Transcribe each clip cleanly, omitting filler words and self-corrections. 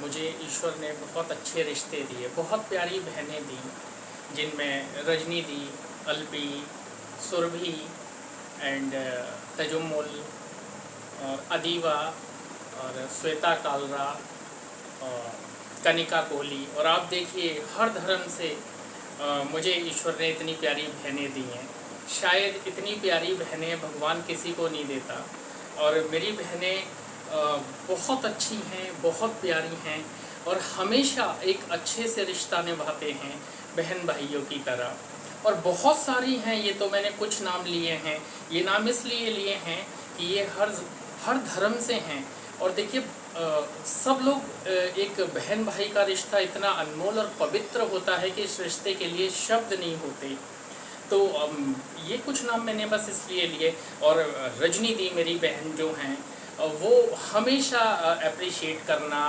मुझे ईश्वर ने बहुत अच्छे रिश्ते दिए, बहुत प्यारी बहनें दी, जिनमें रजनी दी, अलबी, सुरभि एंड तजुम्मुल और अदीवा और श्वेता कालरा और कनिका कोहली। और आप देखिए हर धर्म से मुझे ईश्वर ने इतनी प्यारी बहनें दी हैं। शायद इतनी प्यारी बहनें भगवान किसी को नहीं देता। और मेरी बहनें बहुत अच्छी हैं, बहुत प्यारी हैं और हमेशा एक अच्छे से रिश्ता निभाते हैं बहन भाइयों की तरह। और बहुत सारी हैं, ये तो मैंने कुछ नाम लिए हैं। ये नाम इसलिए लिए हैं कि ये हर धर्म से हैं। और देखिए सब लोग एक बहन भाई का रिश्ता इतना अनमोल और पवित्र होता है कि इस रिश्ते के लिए शब्द नहीं होते। तो ये कुछ नाम मैंने बस इसलिए लिए। और रजनी दी मेरी बहन जो हैं, वो हमेशा अप्रिशिएट करना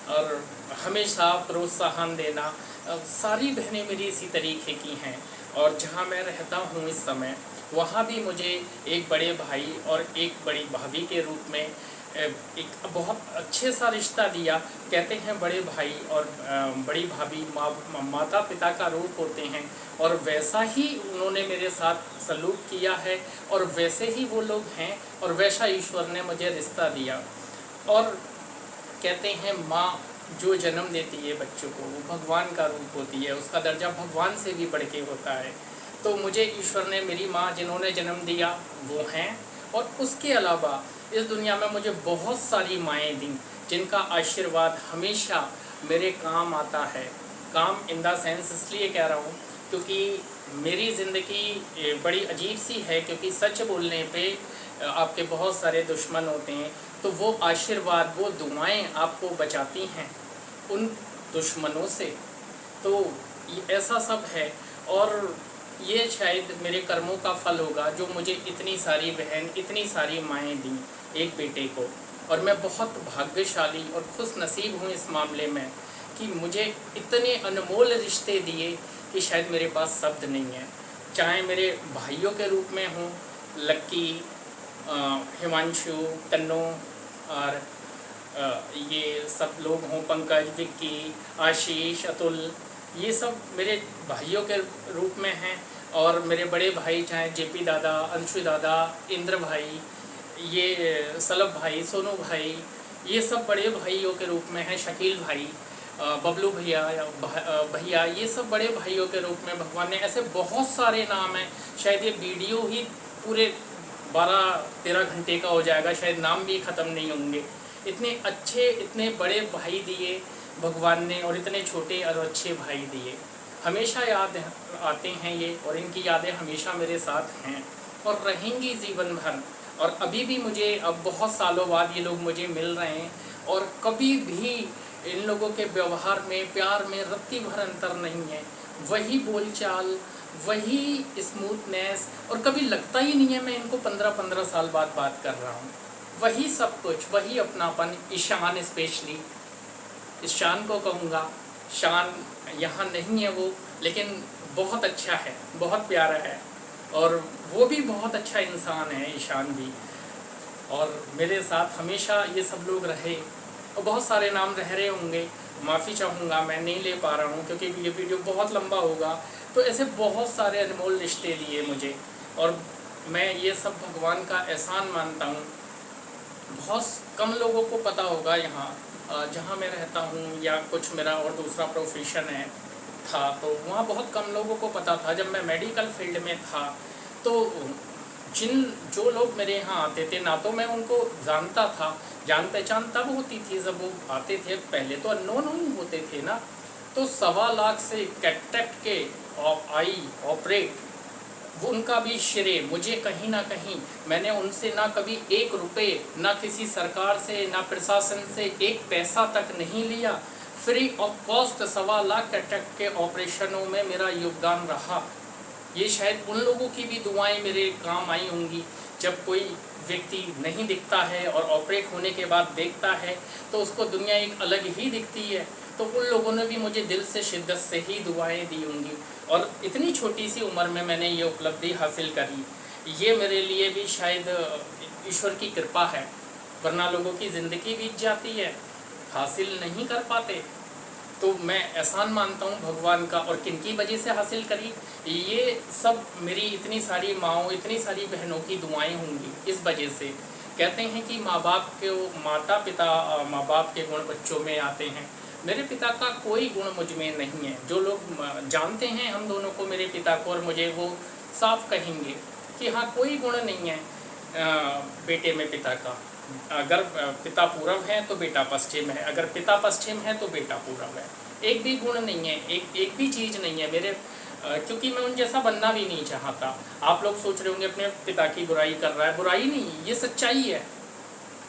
और हमेशा प्रोत्साहन देना, सारी बहनें मेरी इसी तरीके की हैं। और जहाँ मैं रहता हूँ इस समय, वहाँ भी मुझे एक बड़े भाई और एक बड़ी भाभी के रूप में एक बहुत अच्छे सा रिश्ता दिया। कहते हैं बड़े भाई और बड़ी भाभी माता पिता का रूप होते हैं, और वैसा ही उन्होंने मेरे साथ सलूक किया है और वैसे ही वो लोग हैं और वैसा ईश्वर ने मुझे रिश्ता दिया। और कहते हैं माँ जो जन्म देती है बच्चों को, वो भगवान का रूप होती है, उसका दर्जा भगवान से भी बढ़ के होता है। तो मुझे ईश्वर ने, मेरी माँ जिन्होंने जन्म दिया वो हैं, और उसके अलावा इस दुनिया में मुझे बहुत सारी माएँ दी जिनका आशीर्वाद हमेशा मेरे काम आता है। काम इन द सेंस इसलिए कह रहा हूँ क्योंकि मेरी ज़िंदगी बड़ी अजीब सी है, क्योंकि सच बोलने पे आपके बहुत सारे दुश्मन होते हैं, तो वो आशीर्वाद, वो दुआएं आपको बचाती हैं उन दुश्मनों से। तो ऐसा सब है, और ये शायद मेरे कर्मों का फल होगा जो मुझे इतनी सारी बहन, इतनी सारी माएँ दी एक बेटे को। और मैं बहुत भाग्यशाली और खुश नसीब हूँ इस मामले में कि मुझे इतने अनमोल रिश्ते दिए कि शायद मेरे पास शब्द नहीं है। चाहे मेरे भाइयों के रूप में हों, लक्की, हिमांशु, तन्नू और ये सब लोग हों, पंकज, विक्की, आशीष, अतुल, ये सब मेरे भाइयों के रूप में हैं। और मेरे बड़े भाई चाहे जेपी दादा, अंशु दादा, इंद्र भाई, ये सलभ भाई, सोनू भाई, ये सब बड़े भाइयों के रूप में हैं। शकील भाई, बबलू भैया, भैया, ये सब बड़े भाइयों के रूप में भगवान ने, ऐसे बहुत सारे नाम हैं। शायद ये वीडियो ही पूरे 12-13 घंटे का हो जाएगा, शायद नाम भी ख़त्म नहीं होंगे। इतने अच्छे, इतने बड़े भाई दिए भगवान ने, और इतने छोटे और अच्छे भाई दिए। हमेशा याद आते हैं ये, और इनकी यादें हमेशा मेरे साथ हैं और रहेंगी जीवन भर। और अभी भी मुझे, अब बहुत सालों बाद ये लोग मुझे मिल रहे हैं, और कभी भी इन लोगों के व्यवहार में, प्यार में रत्ती भर अंतर नहीं है। वही बोलचाल, वही स्मूथनेस, और कभी लगता ही नहीं है मैं इनको 15-15 साल बाद बात कर रहा हूँ। वही सब कुछ, वही अपनापन। ईशान, स्पेशली ईशान को कहूँगा, शान यहाँ नहीं है वो, लेकिन बहुत अच्छा है, बहुत प्यारा है, और वो भी बहुत अच्छा इंसान है, ईशान भी। और मेरे साथ हमेशा ये सब लोग रहे। और बहुत सारे नाम रह रहे होंगे, माफ़ी चाहूँगा, मैं नहीं ले पा रहा हूँ क्योंकि ये वीडियो बहुत लंबा होगा। तो ऐसे बहुत सारे अनमोल रिश्ते दिए मुझे, और मैं ये सब भगवान का एहसान मानता हूँ। बहुत कम लोगों को पता होगा यहाँ जहाँ मैं रहता हूँ, या कुछ मेरा और दूसरा प्रोफेशन है था, तो वहाँ बहुत कम लोगों को पता था। जब मैं मेडिकल फील्ड में था, तो जो लोग मेरे यहाँ आते थे, ना तो मैं उनको जानता था, जान पहचान तब होती थी जब वो आते थे, पहले तो अननोन ही होते थे ना। तो 1.25 लाख से कैटरेक्ट के आई ऑपरेट, वो उनका भी श्रेय मुझे कहीं ना कहीं, मैंने उनसे ना कभी 1 रुपये, ना किसी सरकार से, ना प्रशासन से 1 पैसा तक नहीं लिया। Free of cost 1.25 lakh cataract के ऑपरेशनों में मेरा योगदान रहा। ये शायद उन लोगों की भी दुआएं मेरे काम आई होंगी। जब कोई व्यक्ति नहीं दिखता है और ऑपरेट होने के बाद देखता है, तो उसको दुनिया एक अलग ही दिखती है। तो उन लोगों ने भी मुझे दिल से, शिद्दत से ही दुआएं दी होंगी, और इतनी छोटी सी उम्र में मैंने ये उपलब्धि हासिल करी। ये मेरे लिए भी शायद ईश्वर की कृपा है, वरना लोगों की ज़िंदगी बीत जाती है। हासिल नहीं कर पाते, तो मैं एहसान मानता हूँ भगवान का। और किनकी वजह से हासिल करी, ये सब मेरी इतनी सारी माँओं, इतनी सारी बहनों की दुआएं होंगी। इस वजह से कहते हैं कि माँ बाप के, माता पिता, माँ बाप के गुण बच्चों में आते हैं। मेरे पिता का कोई गुण मुझ में नहीं है। जो लोग जानते हैं हम दोनों को, मेरे पिता को और मुझे, वो साफ कहेंगे कि हाँ, कोई गुण नहीं है बेटे में पिता का। अगर पिता पूरब है तो बेटा पश्चिम है, अगर पिता पश्चिम है तो बेटा पूरब है। एक भी गुण नहीं है, एक भी चीज़ नहीं है मेरे, क्योंकि मैं उन जैसा बनना भी नहीं चाहता। आप लोग सोच रहे होंगे अपने पिता की बुराई कर रहा है, बुराई नहीं, ये सच्चाई है।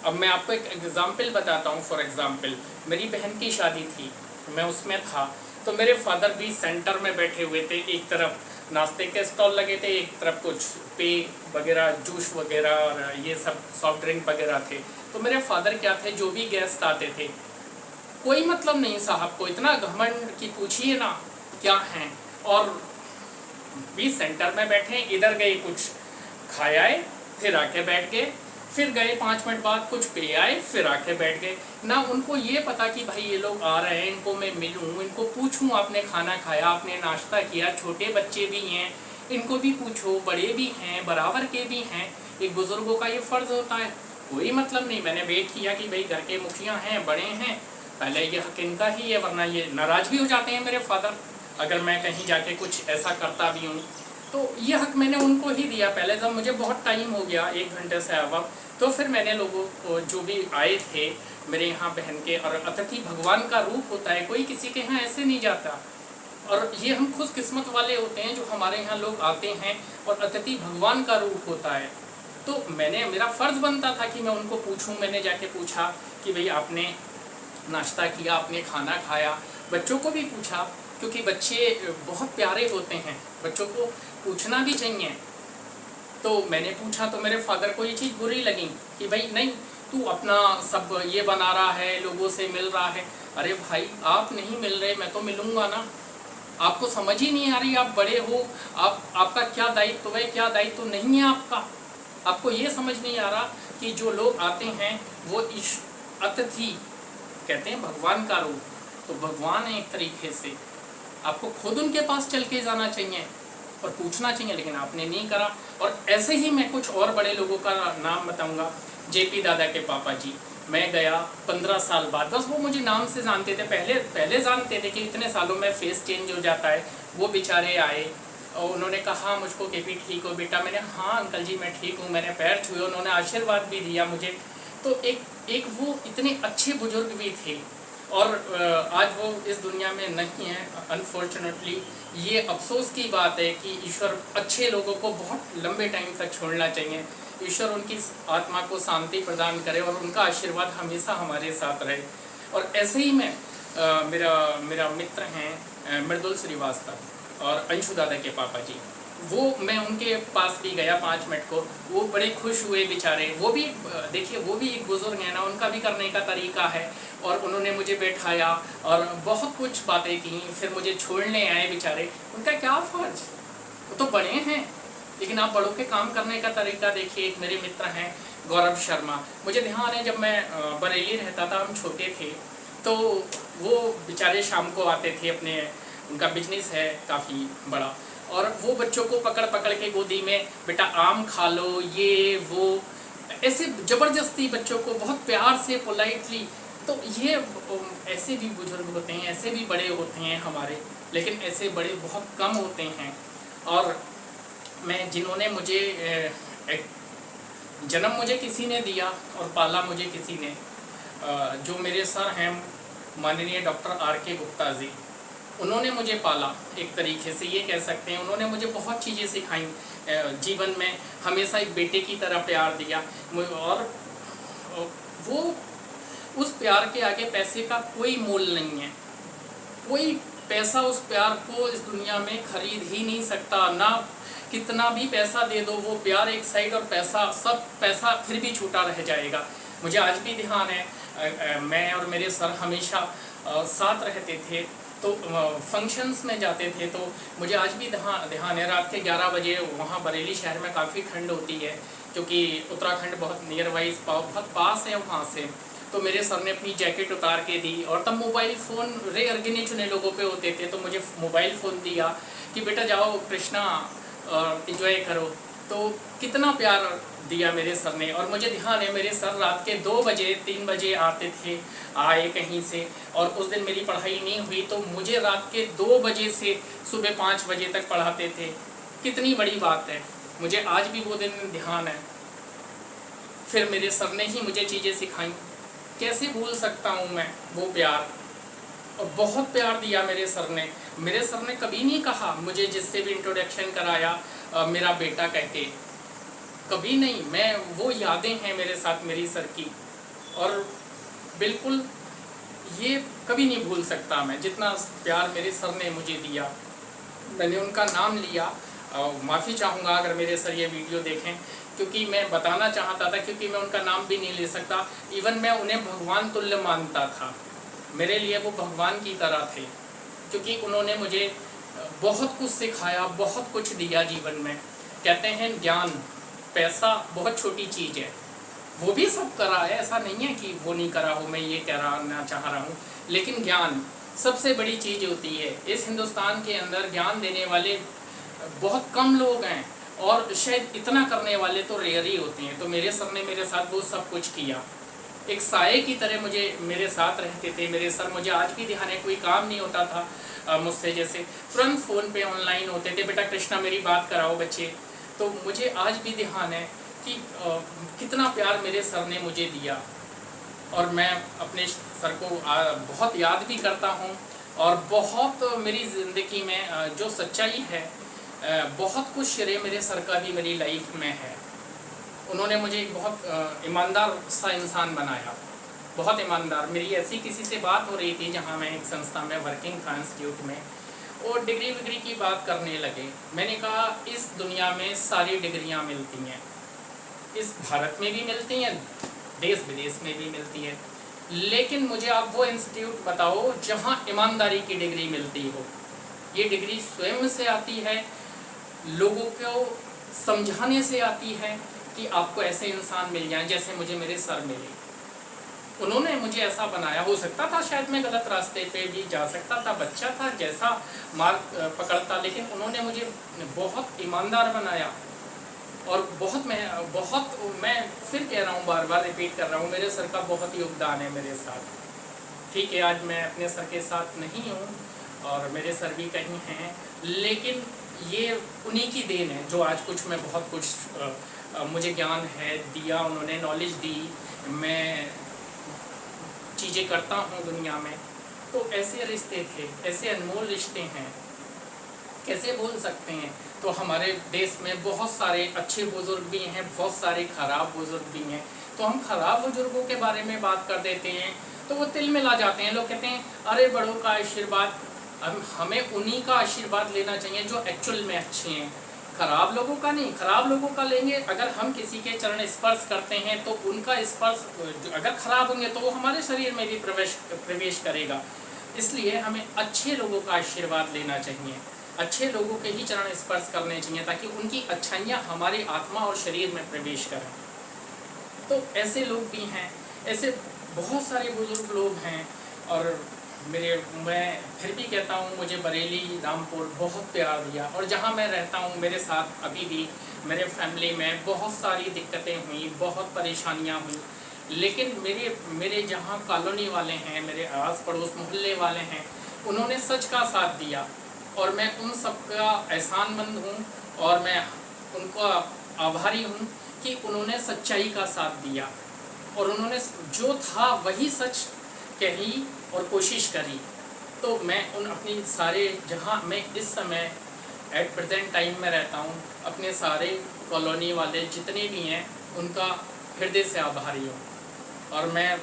अब मैं आपको एक एग्ज़ाम्पल बताता हूँ। फॉर एग्ज़ाम्पल, मेरी बहन की शादी थी, मैं उसमें था, तो मेरे फादर भी सेंटर में बैठे हुए थे। एक तरफ नाश्ते के स्टॉल लगे थे, एक तरफ कुछ पेय वगैरह, जूस वगैरह और ये सब सॉफ्ट ड्रिंक वगैरह थे। तो मेरे फादर क्या थे, जो भी गेस्ट आते थे, कोई मतलब नहीं साहब को, इतना घमंड की पूछिए ना क्या हैं। और भी सेंटर में बैठे, इधर गए कुछ खाए आए, फिर आके बैठ गए, फिर गए 5 मिनट बाद कुछ पे आए, फिर आके बैठ गए। ना उनको ये पता कि भाई ये लोग आ रहे हैं, इनको मैं मिलूं, इनको पूछूं आपने खाना खाया, आपने नाश्ता किया। छोटे बच्चे भी हैं, इनको भी पूछो, बड़े भी हैं, बराबर के भी हैं। एक बुज़ुर्गों का ये फ़र्ज़ होता है। कोई मतलब नहीं। मैंने वेट किया कि भाई घर के मुखिया हैं, बड़े हैं, पहले ये हक इनका ही है, वरना ये नाराज़ भी हो जाते हैं मेरे फादर अगर मैं कहीं जाके कुछ ऐसा करता भी हूँ। तो ये हक मैंने उनको ही दिया पहले। जब मुझे बहुत टाइम हो गया, 1 घंटे से अब, तो फिर मैंने लोगों को, जो भी आए थे मेरे यहाँ बहन के, और अतिथि भगवान का रूप होता है, कोई किसी के यहाँ ऐसे नहीं जाता। और ये हम खुशकिस्मत वाले होते हैं जो हमारे यहाँ लोग आते हैं, और अतिथि भगवान का रूप होता है। तो मैंने, मेरा फ़र्ज़ बनता था कि मैं उनको पूछूं। मैंने जाके पूछा कि भाई आपने नाश्ता किया, आपने खाना खाया। बच्चों को भी पूछा, क्योंकि बच्चे बहुत प्यारे होते हैं, बच्चों को पूछना भी चाहिए। तो मैंने पूछा, तो मेरे फादर को ये चीज़ बुरी लगी कि भाई नहीं, तू अपना सब ये बना रहा है, लोगों से मिल रहा है। अरे भाई, आप नहीं मिल रहे, मैं तो मिलूँगा ना। आपको समझ ही नहीं आ रही, आप बड़े हो, आपका क्या दायित्व है, क्या दायित्व नहीं है आपका। आपको ये समझ नहीं आ रहा कि जो लोग आते हैं वो अतिथि कहते हैं भगवान का रूप, तो भगवान है एक तरीके से। आपको खुद उनके पास चल के जाना चाहिए और पूछना चाहिए, लेकिन आपने नहीं करा। और ऐसे ही मैं कुछ और बड़े लोगों का नाम बताऊंगा। जेपी दादा के पापा जी, मैं गया 15 साल बाद, बस वो मुझे नाम से जानते थे, पहले जानते थे कि इतने सालों में फेस चेंज हो जाता है। वो बेचारे आए और उन्होंने कहा मुझको कि भी ठीक हो बेटा। मैंने हाँ अंकल जी मैं ठीक हूँ, मैंने पैर छुए, उन्होंने आशीर्वाद भी दिया मुझे। तो एक वो इतने अच्छे बुजुर्ग भी थे, और आज वो इस दुनिया में नहीं है अनफॉर्चुनेटली। ये अफसोस की बात है कि ईश्वर अच्छे लोगों को बहुत लंबे टाइम तक छोड़ना चाहिए। ईश्वर उनकी आत्मा को शांति प्रदान करे और उनका आशीर्वाद हमेशा हमारे साथ रहे। और ऐसे ही मैं मेरा मित्र हैं मृदुल श्रीवास्तव और अंशु दादा के पापा जी, वो मैं उनके पास भी गया 5 मिनट को। वो बड़े खुश हुए बेचारे। वो भी देखिए, वो भी एक बुज़ुर्ग है ना, उनका भी करने का तरीका है। और उन्होंने मुझे बैठाया और बहुत कुछ बातें की, फिर मुझे छोड़ने आए बेचारे। उनका क्या फ़र्ज, वो तो बड़े हैं, लेकिन आप बड़ों के काम करने का तरीका देखिए। एक मेरे मित्र हैं गौरव शर्मा, मुझे ध्यान है जब मैं बरेली रहता था, हम छोटे थे, तो वो बेचारे शाम को आते थे, अपने उनका बिजनेस है काफ़ी बड़ा, और वो बच्चों को पकड़ पकड़ के गोदी में, बेटा आम खा लो, ये वो, ऐसे ज़बरदस्ती बच्चों को बहुत प्यार से पोलाइटली। तो ये ऐसे भी बुजुर्ग होते हैं, ऐसे भी बड़े होते हैं हमारे, लेकिन ऐसे बड़े बहुत कम होते हैं। और मैं, जिन्होंने मुझे जन्म मुझे किसी ने दिया और पाला मुझे किसी ने, जो मेरे सर हैं माननीय डॉक्टर R.K. गुप्ता जी, उन्होंने मुझे पाला एक तरीके से, ये कह सकते हैं। उन्होंने मुझे बहुत चीज़ें सिखाई जीवन में, हमेशा एक बेटे की तरह प्यार दिया। और वो, उस प्यार के आगे पैसे का कोई मोल नहीं है। कोई पैसा उस प्यार को इस दुनिया में खरीद ही नहीं सकता। ना कितना भी पैसा दे दो, वो प्यार एक साइड और पैसा, सब पैसा फिर भी छूटा रह जाएगा। मुझे आज भी ध्यान है, मैं और मेरे सर हमेशा साथ रहते थे, तो फंक्शंस में जाते थे। तो मुझे आज भी ध्यान है, रात के 11 बजे वहाँ बरेली शहर में काफ़ी ठंड होती है, क्योंकि उत्तराखंड बहुत नियर वाइज बहुत पास है वहाँ से। तो मेरे सर ने अपनी जैकेट उतार के दी, और तब मोबाइल फ़ोन रेयर गिने चुने लोगों पे होते थे, तो मुझे मोबाइल फ़ोन दिया कि बेटा जाओ कृष्णा एंजॉय करो। तो कितना प्यार दिया मेरे सर ने। और मुझे ध्यान है मेरे सर रात के 2 बजे 3 बजे आते थे, आए कहीं से, और उस दिन मेरी पढ़ाई नहीं हुई तो मुझे रात के 2 बजे से सुबह 5 बजे तक पढ़ाते थे। कितनी बड़ी बात है, मुझे आज भी वो दिन ध्यान है। फिर मेरे सर ने ही मुझे चीज़ें सिखाई, कैसे भूल सकता हूँ मैं वो प्यार। और बहुत प्यार दिया मेरे सर ने। मेरे सर ने कभी नहीं कहा मुझे, जिससे भी इंट्रोडक्शन कराया मेरा बेटा कह के, कभी नहीं। मैं वो यादें हैं मेरे साथ मेरी सर की, और बिल्कुल ये कभी नहीं भूल सकता मैं, जितना प्यार मेरे सर ने मुझे दिया। मैंने उनका नाम लिया, माफ़ी चाहूँगा अगर मेरे सर ये वीडियो देखें, क्योंकि मैं बताना चाहता था, क्योंकि मैं उनका नाम भी नहीं ले सकता। इवन मैं उन्हें भगवान तुल्य मानता था, मेरे लिए वो भगवान की तरह थे, क्योंकि उन्होंने मुझे बहुत कुछ सिखाया, बहुत कुछ दिया जीवन में। कहते हैं ज्ञान, पैसा बहुत छोटी चीज़ है, वो भी सब करा है, ऐसा नहीं है कि वो नहीं करा हो, मैं ये कहना चाह रहा हूँ। लेकिन ज्ञान सबसे बड़ी चीज़ होती है। इस हिंदुस्तान के अंदर ज्ञान देने वाले बहुत कम लोग हैं, और शायद इतना करने वाले तो रेयर ही होते हैं। तो मेरे सर ने मेरे साथ वो सब कुछ किया, एक साये की तरह मुझे मेरे साथ रहते थे मेरे सर। मुझे आज भी ध्यान है, कोई काम नहीं होता था मुझसे, जैसे तुरंत फ़ोन पे ऑनलाइन होते थे, बेटा कृष्णा मेरी बात कराओ बच्चे। तो मुझे आज भी ध्यान है कि कितना प्यार मेरे सर ने मुझे दिया, और मैं अपने सर को बहुत याद भी करता हूँ। और बहुत मेरी ज़िंदगी में जो सच्चाई है, बहुत कुछ श्रेय मेरे सर का भी मेरी लाइफ में है। उन्होंने मुझे एक बहुत ईमानदार सा इंसान बनाया, बहुत ईमानदार। मेरी ऐसी किसी से बात हो रही थी जहाँ मैं एक संस्था में वर्किंग था, इंस्टीट्यूट में, और डिग्री विग्री की बात करने लगे। मैंने कहा इस दुनिया में सारी डिग्रियाँ मिलती हैं, इस भारत में भी मिलती हैं, देश विदेश में भी मिलती है, लेकिन मुझे आप वो इंस्टीट्यूट बताओ जहाँ ईमानदारी की डिग्री मिलती हो। ये डिग्री स्वयं से आती है, लोगों को समझाने से आती है कि आपको ऐसे इंसान मिल जाएं जैसे मुझे मेरे सर मिले। उन्होंने मुझे ऐसा बनाया। हो सकता था शायद मैं गलत रास्ते पे भी जा सकता था, बच्चा था, जैसा मार्ग पकड़ता, लेकिन उन्होंने मुझे बहुत ईमानदार बनाया। और बहुत मैं फिर कह रहा हूँ, बार बार रिपीट कर रहा हूँ, मेरे सर का बहुत योगदान है मेरे साथ। ठीक है, आज मैं अपने सर के साथ नहीं हूँ और मेरे सर भी कहीं हैं, लेकिन ये उन्हीं की देन है जो आज कुछ मैं बहुत कुछ मुझे ज्ञान है दिया, उन्होंने नॉलेज दी, मैं चीज़ें करता हूँ दुनिया में। तो ऐसे रिश्ते थे, ऐसे अनमोल रिश्ते हैं, कैसे भूल सकते हैं। तो हमारे देश में बहुत सारे अच्छे बुज़ुर्ग भी हैं, बहुत सारे ख़राब बुज़ुर्ग भी हैं। तो हम ख़राब बुज़ुर्गों के बारे में बात कर देते हैं तो वो तिल मिला जाते हैं। लोग कहते हैं अरे बड़ों का आशीर्वाद, हमें उन्हीं का आशीर्वाद लेना चाहिए जो एक्चुअल में अच्छे हैं, खराब लोगों का नहीं। खराब लोगों का लेंगे, अगर हम किसी के चरण स्पर्श करते हैं तो उनका स्पर्श अगर खराब होंगे तो वो हमारे शरीर में भी प्रवेश करेगा। इसलिए हमें अच्छे लोगों का आशीर्वाद लेना चाहिए, अच्छे लोगों के ही चरण स्पर्श करने चाहिए ताकि उनकी अच्छाइयाँ हमारी आत्मा और शरीर में प्रवेश करें। तो ऐसे लोग भी हैं, ऐसे बहुत सारे बुजुर्ग लोग हैं। और मैं फिर भी कहता हूँ, मुझे बरेली, रामपुर बहुत प्यार दिया। और जहाँ मैं रहता हूँ मेरे साथ अभी भी मेरे फैमिली में बहुत सारी दिक्कतें हुई, बहुत परेशानियाँ हुई, लेकिन मेरे जहाँ कॉलोनी वाले हैं, मेरे आस पड़ोस मोहल्ले वाले हैं, उन्होंने सच का साथ दिया। और मैं उन सब का एहसानमंद हूँ और मैं उनका आभारी हूँ कि उन्होंने सच्चाई का साथ दिया और उन्होंने जो था वही सच कही और कोशिश करी। तो मैं उन अपनी सारे, जहाँ मैं इस समय एट प्रेजेंट टाइम में रहता हूँ, अपने सारे कॉलोनी वाले जितने भी हैं उनका हृदय से आभारी हूँ। और मैं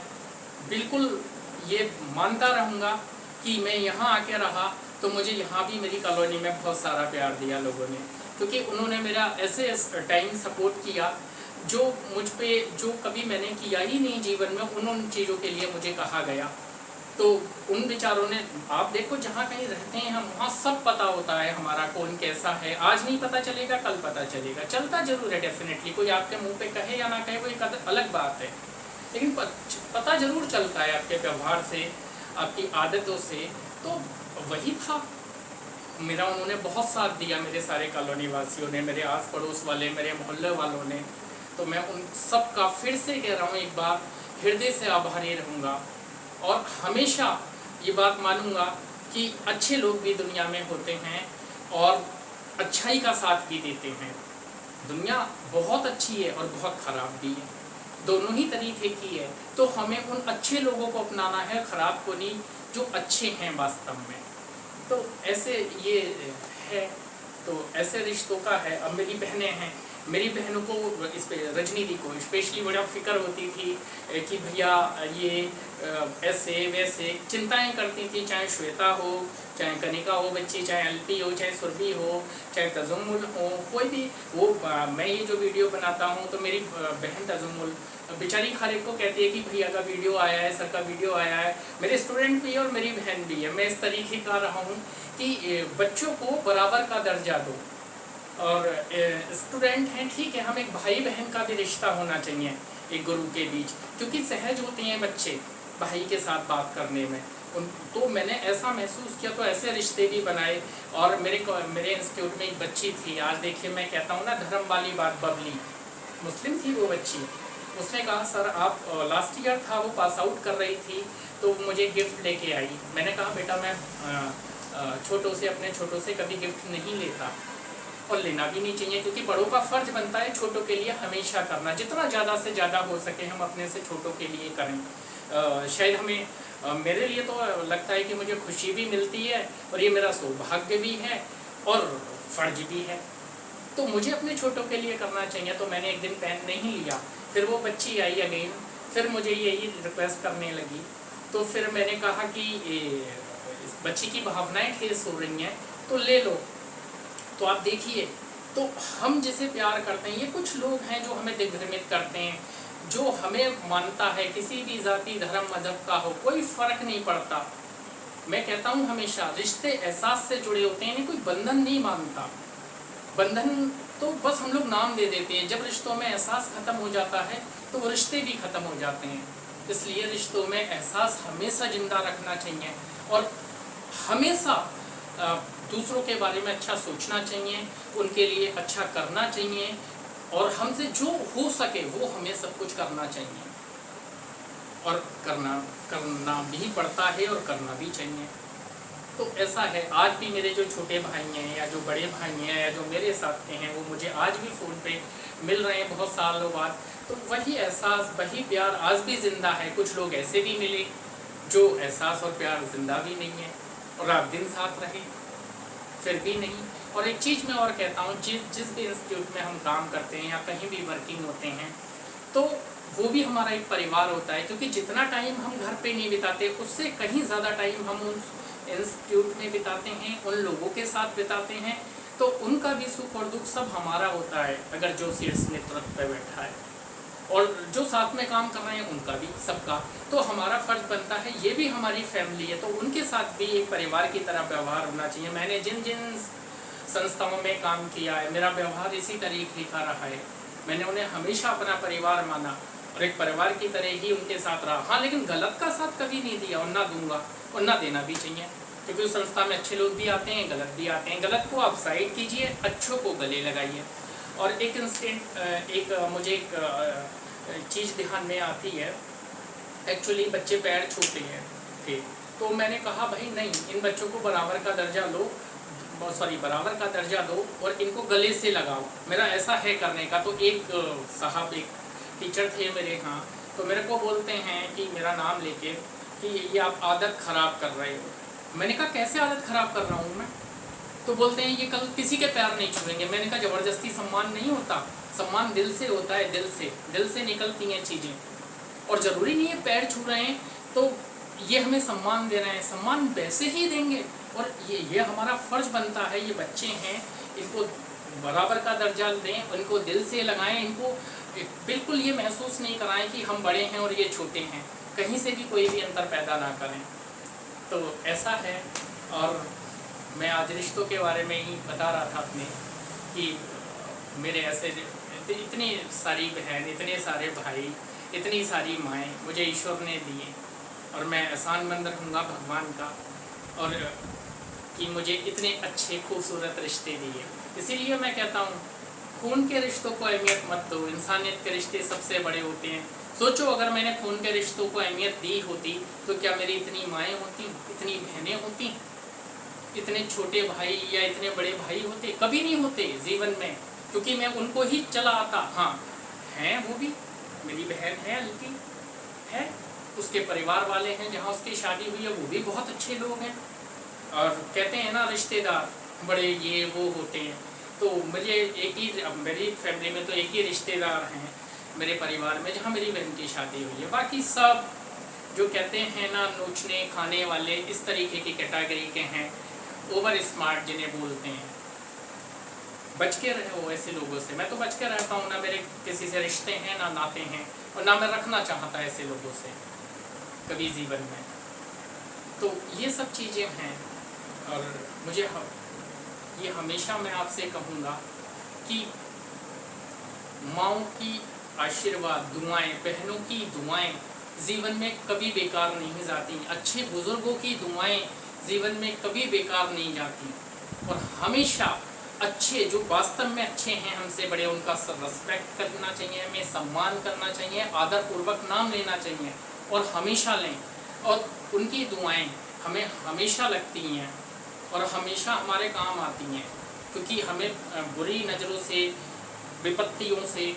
बिल्कुल ये मानता रहूँगा कि मैं यहाँ आके रहा तो मुझे यहाँ भी मेरी कॉलोनी में बहुत सारा प्यार दिया लोगों ने, क्योंकि उन्होंने मेरा ऐसे टाइम सपोर्ट किया जो मुझ पे जो कभी मैंने किया ही नहीं जीवन में। उन चीज़ों के लिए मुझे कहा गया। तो उन बेचारों ने, आप देखो जहाँ कहीं रहते हैं हम, वहाँ सब पता होता है हमारा कौन कैसा है। आज नहीं पता चलेगा, कल पता चलेगा, चलता जरूर है डेफिनेटली। कोई आपके मुंह पे कहे या ना कहे वो एक अलग बात है, लेकिन पता जरूर चलता है आपके व्यवहार से, आपकी आदतों से। तो वही था मेरा, उन्होंने बहुत साथ दिया, मेरे सारे कॉलोनी वासियों ने, मेरे आस पड़ोस वाले, मेरे मोहल्ले वालों ने। तो मैं उन सब का फिर से कह रहा हूँ एक बार, हृदय से आभारी रहूँगा और हमेशा ये बात मानूंगा कि अच्छे लोग भी दुनिया में होते हैं और अच्छाई का साथ भी देते हैं। दुनिया बहुत अच्छी है और बहुत ख़राब भी है, दोनों ही तरीके की है। तो हमें उन अच्छे लोगों को अपनाना है, ख़राब को नहीं, जो अच्छे हैं वास्तव में। तो ऐसे ये है, तो ऐसे रिश्तों का है। अब मेरी बहनें हैं, मेरी बहनों को, इस पे रजनी दी को स्पेशली बड़ा फिक्र होती थी कि भैया ये ऐसे वैसे चिंताएं करती थी, चाहे श्वेता हो, चाहे कनिका हो बच्ची, चाहे अल्पी हो, चाहे सुरभि हो, चाहे तजुम्मुल हो, कोई भी वो। मैं ये जो वीडियो बनाता हूँ तो मेरी बहन तजुम्मुल बेचारी हर एक को कहती है कि भैया का वीडियो आया है, सर का वीडियो आया है। मेरे स्टूडेंट भी है और मेरी बहन भी है। मैं इस तरीके का रहा हूँ कि बच्चों को बराबर का दर्जा दो, और स्टूडेंट हैं ठीक है, हम एक भाई बहन का भी रिश्ता होना चाहिए एक गुरु के बीच, क्योंकि सहज होते हैं बच्चे भाई के साथ बात करने में। तो मैंने ऐसा महसूस किया, तो ऐसे रिश्ते भी बनाए। और मेरे इंस्टीट्यूट में एक बच्ची थी, आज देखिए मैं कहता हूँ ना धर्म वाली बात, बबली मुस्लिम थी वो बच्ची। उसने कहा सर आप, लास्ट ईयर था वो, पास आउट कर रही थी, तो मुझे गिफ्ट लेके आई। मैंने कहा बेटा मैं छोटों से, अपने छोटों से कभी गिफ्ट नहीं लेता और लेना भी नहीं चाहिए, क्योंकि बड़ों का फर्ज बनता है छोटों के लिए हमेशा करना। जितना ज़्यादा से ज़्यादा हो सके हम अपने से छोटों के लिए करें। शायद हमें, मेरे लिए तो लगता है कि मुझे खुशी भी मिलती है और ये मेरा सौभाग्य भी है और फर्ज भी है, तो मुझे अपने छोटों के लिए करना चाहिए। तो मैंने एक दिन पेन नहीं लिया, फिर वो बच्ची आई अगेन, फिर मुझे यही रिक्वेस्ट करने लगी। तो फिर मैंने कहा कि इस बच्ची की भावनाएं ठेस हो रही हैं तो ले लो। तो आप देखिए, तो हम जिसे प्यार करते हैं, ये कुछ लोग हैं जो हमें दिग्भ्रमित करते हैं। जो हमें मानता है, किसी भी जाति धर्म मजहब का हो, कोई फर्क नहीं पड़ता। मैं कहता हूँ हमेशा रिश्ते एहसास से जुड़े होते हैं, कोई बंधन नहीं मानता। बंधन तो बस हम लोग नाम दे देते हैं। जब रिश्तों में एहसास खत्म हो जाता है तो वो रिश्ते भी खत्म हो जाते हैं। इसलिए रिश्तों में एहसास हमेशा जिंदा रखना चाहिए और हमेशा दूसरों के बारे में अच्छा सोचना चाहिए, उनके लिए अच्छा करना चाहिए और हमसे जो हो सके वो हमें सब कुछ करना चाहिए और करना भी पड़ता है और करना भी चाहिए। तो ऐसा है, आज भी मेरे जो छोटे भाई हैं या जो बड़े भाई हैं या जो मेरे साथ के हैं, वो मुझे आज भी फ़ोन पे मिल रहे हैं बहुत सालों बाद। तो वही एहसास, वही प्यार आज भी ज़िंदा है। कुछ लोग ऐसे भी मिले जो एहसास और प्यार ज़िंदा भी नहीं है और रात दिन साथ रहे फिर भी नहीं। और एक चीज़ मैं और कहता हूँ, जिस भी इंस्टीट्यूट में हम काम करते हैं या कहीं भी वर्किंग होते हैं, तो वो भी हमारा एक परिवार होता है। क्योंकि जितना टाइम हम घर पे नहीं बिताते, उससे कहीं ज़्यादा टाइम हम उस इंस्टीट्यूट में बिताते हैं, उन लोगों के साथ बिताते हैं। तो उनका भी सुख और दुख सब हमारा होता है, अगर जो शीर्ष नेतृत्व पे बैठा है और जो साथ में काम कर रहे हैं उनका भी, सबका। तो हमारा फर्ज बनता है, ये भी हमारी फैमिली है, तो उनके साथ भी एक परिवार की तरह व्यवहार होना चाहिए। मैंने जिन जिन संस्थाओं में काम किया है, मेरा व्यवहार इसी तरीके का रहा है। मैंने उन्हें हमेशा अपना परिवार माना और एक परिवार की तरह ही उनके साथ रहा। हाँ, लेकिन गलत का साथ कभी नहीं दिया और ना दूंगा और ना देना भी चाहिए, क्योंकि उस संस्था में अच्छे लोग भी आते हैं, गलत भी आते हैं। गलत को आप साइड कीजिए, अच्छों को गले लगाइए। और एक इंस्टेंट, मुझे एक चीज़ ध्यान में आती है। एक्चुअली बच्चे पैर छूते हैं थे, तो मैंने कहा भाई नहीं, इन बच्चों को बराबर का दर्जा बराबर का दर्जा दो और इनको गले से लगाओ। मेरा ऐसा है करने का। तो एक साहब, एक टीचर थे मेरे यहाँ, तो मेरे को बोलते हैं कि मेरा नाम लेके कि ये आप आदत ख़राब कर रहे हो। मैंने कहा कैसे आदत ख़राब कर रहा हूँ मैं? तो बोलते हैं ये कल किसी के पैर नहीं छुएंगे। मैंने कहा ज़बरदस्ती सम्मान नहीं होता, सम्मान दिल से होता है, दिल से निकलती हैं चीज़ें। और ज़रूरी नहीं है पैर छू रहे हैं तो ये हमें सम्मान दे रहे हैं, सम्मान वैसे ही देंगे। और ये हमारा फ़र्ज बनता है, ये बच्चे हैं, इनको बराबर का दर्जा दें, इनको दिल से लगाएं, इनको बिल्कुल ये महसूस नहीं कराएं कि हम बड़े हैं और ये छोटे हैं, कहीं से भी कोई भी अंतर पैदा ना करें। तो ऐसा है। और मैं आज रिश्तों के बारे में ही बता रहा था अपने कि मेरे ऐसे इतनी सारी बहन, इतने सारे भाई, इतनी सारी माएँ मुझे ईश्वर ने दिए और मैं एहसानमंद रहूँगा भगवान का, और कि मुझे इतने अच्छे खूबसूरत रिश्ते दिए। इसीलिए मैं कहता हूँ खून के रिश्तों को अहमियत मत दो, इंसानियत के रिश्ते सबसे बड़े होते हैं। सोचो अगर मैंने खून के रिश्तों को अहमियत दी होती तो क्या मेरी इतनी माएँ होती, इतनी बहनें होती, इतने छोटे भाई या इतने बड़े भाई होते? कभी नहीं होते जीवन में, क्योंकि मैं उनको ही चला आता। हाँ हैं, वो भी मेरी बहन है, अलकी है, उसके परिवार वाले हैं, जहाँ उसकी शादी हुई है वो भी बहुत अच्छे लोग हैं। और कहते हैं ना रिश्तेदार बड़े ये वो होते हैं, तो मुझे एक ही, मेरी फैमिली में तो एक ही रिश्तेदार हैं मेरे परिवार में जहाँ मेरी बहन की शादी हुई है। बाकी सब जो कहते हैं ना नोचने खाने वाले, इस तरीके की कैटेगरी के हैं, ओवर स्मार्ट जिन्हें बोलते हैं। बच के रहो ऐसे लोगों से। मैं तो बच के रहता हूँ, ना मेरे किसी से रिश्ते हैं ना नाते हैं, और ना मैं रखना चाहता ऐसे लोगों से कभी जीवन में। तो ये सब चीज़ें हैं, और मुझे ये हमेशा मैं आपसे कहूँगा कि माँओं की आशीर्वाद, दुआएं, बहनों की दुआएं जीवन में कभी बेकार नहीं जाती। अच्छे बुजुर्गों की दुआएं जीवन में कभी बेकार नहीं जाती, और हमेशा अच्छे जो वास्तव में अच्छे हैं हमसे बड़े, उनका रिस्पेक्ट करना चाहिए, हमें सम्मान करना चाहिए, आदरपूर्वक नाम लेना चाहिए, और हमेशा लें। और उनकी दुआएं हमें हमेशा लगती हैं और हमेशा हमारे काम आती हैं, क्योंकि हमें बुरी नज़रों से, विपत्तियों से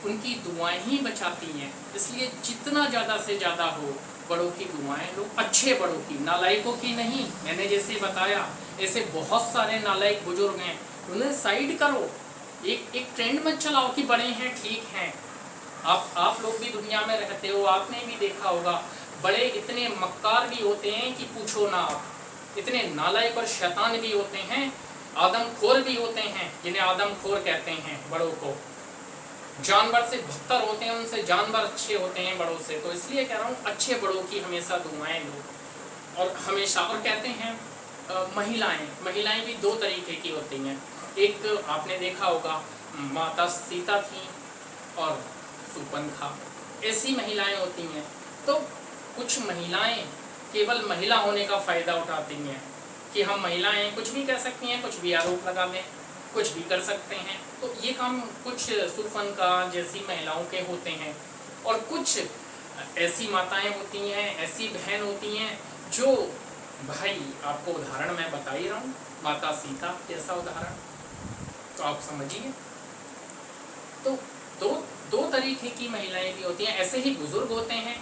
उनकी दुआएं ही बचाती हैं। इसलिए जितना ज़्यादा से ज़्यादा हो बड़ों की दुआएं लो, अच्छे बड़ों की, नालायकों की नहीं। मैंने जैसे बताया ऐसे बहुत सारे नालायक बुजुर्ग हैं, उन्हें साइड करो। एक ट्रेंड मत चलाओ कि बड़े हैं ठीक हैं। आप लोग भी दुनिया में रहते हो, आपने भी देखा होगा बड़े इतने मक्कार भी होते हैं कि पूछो ना आप, इतने नालायक और शैतान भी होते हैं, आदमखोर भी होते हैं, जिन्हें आदमखोर कहते हैं बड़ों को। जानवर से बदतर होते हैं, उनसे जानवर अच्छे होते हैं बड़ों से। तो इसलिए कह रहा हूँ अच्छे बड़ों की हमेशा दुआएं लो, और हमेशा। और कहते हैं महिलाएं भी दो तरीके की होती हैं। एक आपने देखा होगा माता सीता थी और सुपन्खा, ऐसी महिलाएं होती हैं। तो कुछ महिलाएं केवल महिला होने का फ़ायदा उठाती हैं कि हम महिलाएं कुछ भी कह सकती हैं, कुछ भी आरोप लगा दें, कुछ भी कर सकते हैं। तो ये काम कुछ सुपन्खा जैसी महिलाओं के होते हैं, और कुछ ऐसी माताएं होती हैं, ऐसी बहन होती हैं जो, भाई आपको उदाहरण मैं बता ही रहा हूँ, माता सीता जैसा उदाहरण, तो आप समझिए। तो दो तरीके की महिलाएं भी होती हैं। ऐसे ही बुजुर्ग होते हैं,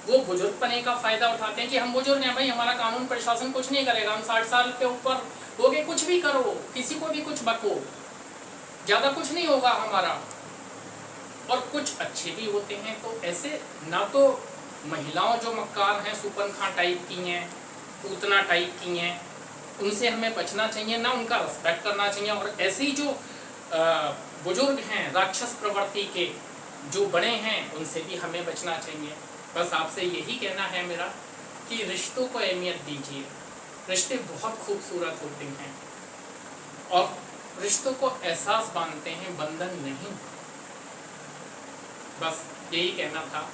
वो बुजुर्ग पने का फ़ायदा उठाते हैं कि हम बुजुर्ग हैं भाई, हमारा कानून प्रशासन कुछ नहीं करेगा, हम 60 साल के ऊपर हो गए, कुछ भी करो, किसी को भी कुछ बको, ज़्यादा कुछ नहीं होगा हमारा। और कुछ अच्छे भी होते हैं। तो ऐसे ना तो महिलाओं जो मक्कार हैं, सुपन्खा टाइप की हैं, पूतना टाइप की हैं, उनसे हमें बचना चाहिए, ना उनका रिस्पेक्ट करना चाहिए। और ऐसे ही जो बुजुर्ग हैं राक्षस प्रवृत्ति के, जो बड़े हैं, उनसे भी हमें बचना चाहिए। बस आपसे यही कहना है मेरा कि रिश्तों को अहमियत दीजिए। रिश्ते बहुत खूबसूरत होते हैं, और रिश्तों को एहसास बांधते हैं, बंधन नहीं। बस यही कहना था।